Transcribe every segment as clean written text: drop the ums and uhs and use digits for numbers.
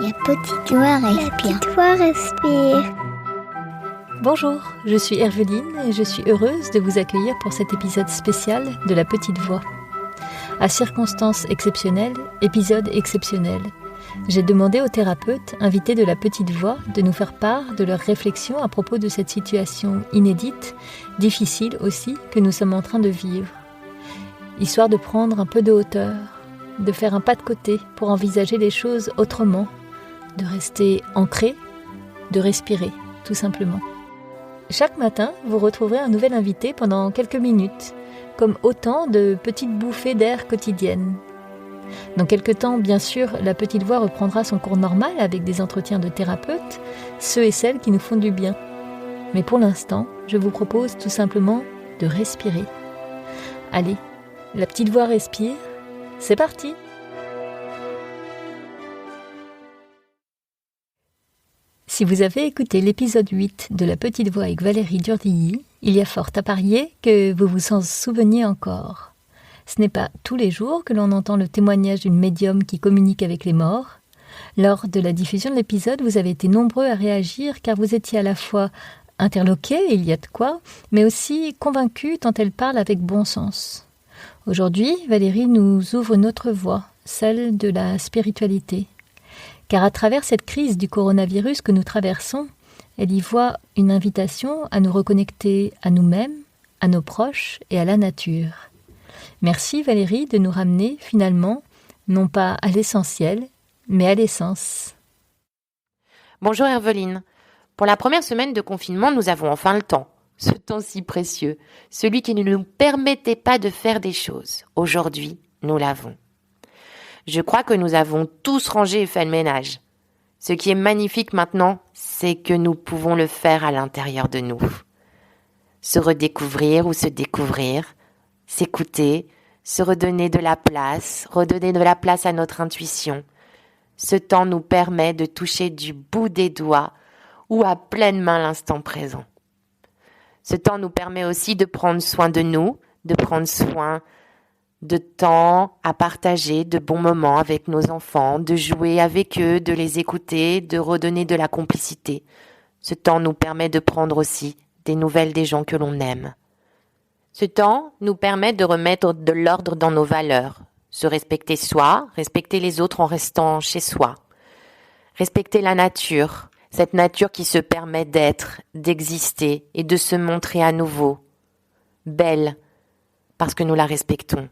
La petite voix respire. La petite voix respire. Bonjour, je suis Herveline et je suis heureuse de vous accueillir pour cet épisode spécial de La Petite Voix. À circonstances exceptionnelles, épisode exceptionnel. J'ai demandé aux thérapeutes invités de La Petite Voix de nous faire part de leurs réflexions à propos de cette situation inédite, difficile aussi, que nous sommes en train de vivre. Histoire de prendre un peu de hauteur, de faire un pas de côté pour envisager les choses autrement, de rester ancré, de respirer, tout simplement. Chaque matin, vous retrouverez un nouvel invité pendant quelques minutes, comme autant de petites bouffées d'air quotidiennes. Dans quelques temps, bien sûr, La Petite Voix reprendra son cours normal avec des entretiens de thérapeutes, ceux et celles qui nous font du bien. Mais pour l'instant, je vous propose tout simplement de respirer. Allez, La Petite Voix respire, c'est parti! Si vous avez écouté l'épisode 8 de La Petite Voix avec Valérie Durdilly, il y a fort à parier que vous vous en souveniez encore. Ce n'est pas tous les jours que l'on entend le témoignage d'une médium qui communique avec les morts. Lors de la diffusion de l'épisode, vous avez été nombreux à réagir car vous étiez à la fois interloqués, il y a de quoi, mais aussi convaincus tant elle parle avec bon sens. Aujourd'hui, Valérie nous ouvre une autre voie, celle de la spiritualité. Car à travers cette crise du coronavirus que nous traversons, elle y voit une invitation à nous reconnecter à nous-mêmes, à nos proches et à la nature. Merci Valérie de nous ramener finalement, non pas à l'essentiel, mais à l'essence. Bonjour Herveline. Pour la première semaine de confinement, nous avons enfin le temps. Ce temps si précieux, celui qui ne nous permettait pas de faire des choses. Aujourd'hui, nous l'avons. Je crois que nous avons tous rangé et fait le ménage. Ce qui est magnifique maintenant, c'est que nous pouvons le faire à l'intérieur de nous. Se redécouvrir ou se découvrir, s'écouter, se redonner de la place à notre intuition. Ce temps nous permet de toucher du bout des doigts ou à pleine main l'instant présent. Ce temps nous permet aussi de prendre soin de nous, de prendre soin de temps à partager, de bons moments avec nos enfants, de jouer avec eux, de les écouter, de redonner de la complicité. Ce temps nous permet de prendre aussi des nouvelles des gens que l'on aime. Ce temps nous permet de remettre de l'ordre dans nos valeurs, se respecter soi, respecter les autres en restant chez soi, respecter la nature, cette nature qui se permet d'être, d'exister et de se montrer à nouveau, belle, parce que nous la respectons.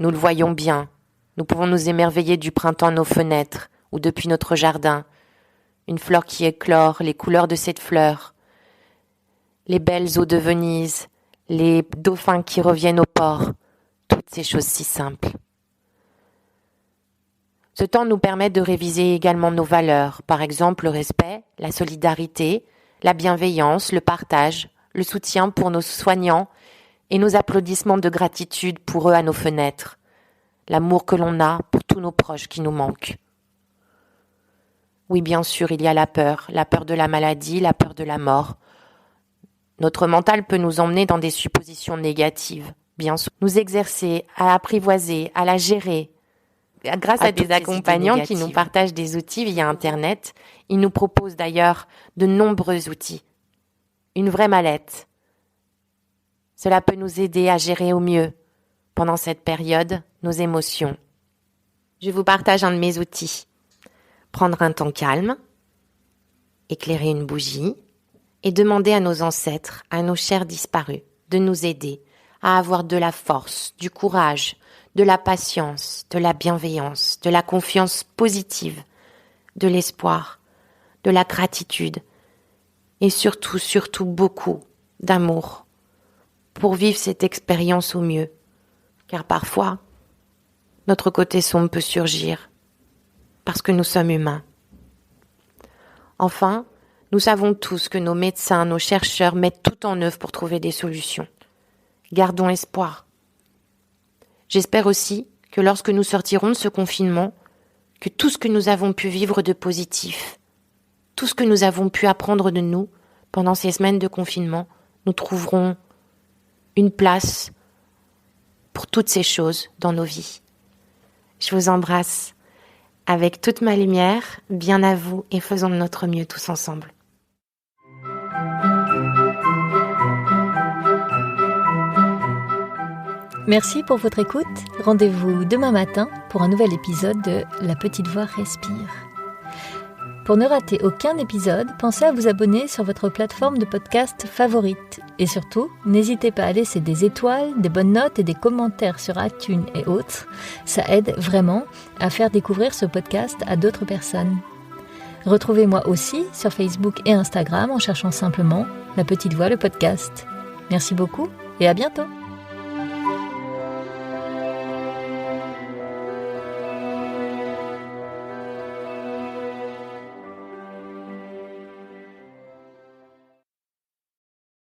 Nous le voyons bien, nous pouvons nous émerveiller du printemps à nos fenêtres ou depuis notre jardin, une fleur qui éclore, les couleurs de cette fleur, les belles eaux de Venise, les dauphins qui reviennent au port, toutes ces choses si simples. Ce temps nous permet de réviser également nos valeurs, par exemple le respect, la solidarité, la bienveillance, le partage, le soutien pour nos soignants et nos applaudissements de gratitude pour eux à nos fenêtres, l'amour que l'on a pour tous nos proches qui nous manquent. Oui, bien sûr, il y a la peur de la maladie, la peur de la mort. Notre mental peut nous emmener dans des suppositions négatives, bien sûr. Nous exercer, à apprivoiser, à la gérer. Grâce à des accompagnants qui nous partagent des outils via Internet, ils nous proposent d'ailleurs de nombreux outils. Une vraie mallette. Cela peut nous aider à gérer au mieux, pendant cette période, nos émotions. Je vous partage un de mes outils. Prendre un temps calme, éclairer une bougie et demander à nos ancêtres, à nos chers disparus, de nous aider à avoir de la force, du courage, de la patience, de la bienveillance, de la confiance positive, de l'espoir, de la gratitude et surtout beaucoup d'amour pour vivre cette expérience au mieux. Car parfois, notre côté sombre peut surgir parce que nous sommes humains. Enfin, nous savons tous que nos médecins, nos chercheurs mettent tout en œuvre pour trouver des solutions. Gardons espoir. J'espère aussi que lorsque nous sortirons de ce confinement, que tout ce que nous avons pu vivre de positif, tout ce que nous avons pu apprendre de nous pendant ces semaines de confinement, nous trouverons une place pour toutes ces choses dans nos vies. Je vous embrasse. avec toute ma lumière, bien à vous et faisons de notre mieux tous ensemble. Merci pour votre écoute. Rendez-vous demain matin pour un nouvel épisode de La Petite Voix Respire. Pour ne rater aucun épisode, pensez à vous abonner sur votre plateforme de podcast favorite. Et surtout, n'hésitez pas à laisser des étoiles, des bonnes notes et des commentaires sur iTunes et autres. Ça aide vraiment à faire découvrir ce podcast à d'autres personnes. Retrouvez-moi aussi sur Facebook et Instagram en cherchant simplement La Petite Voix, le podcast. Merci beaucoup et à bientôt.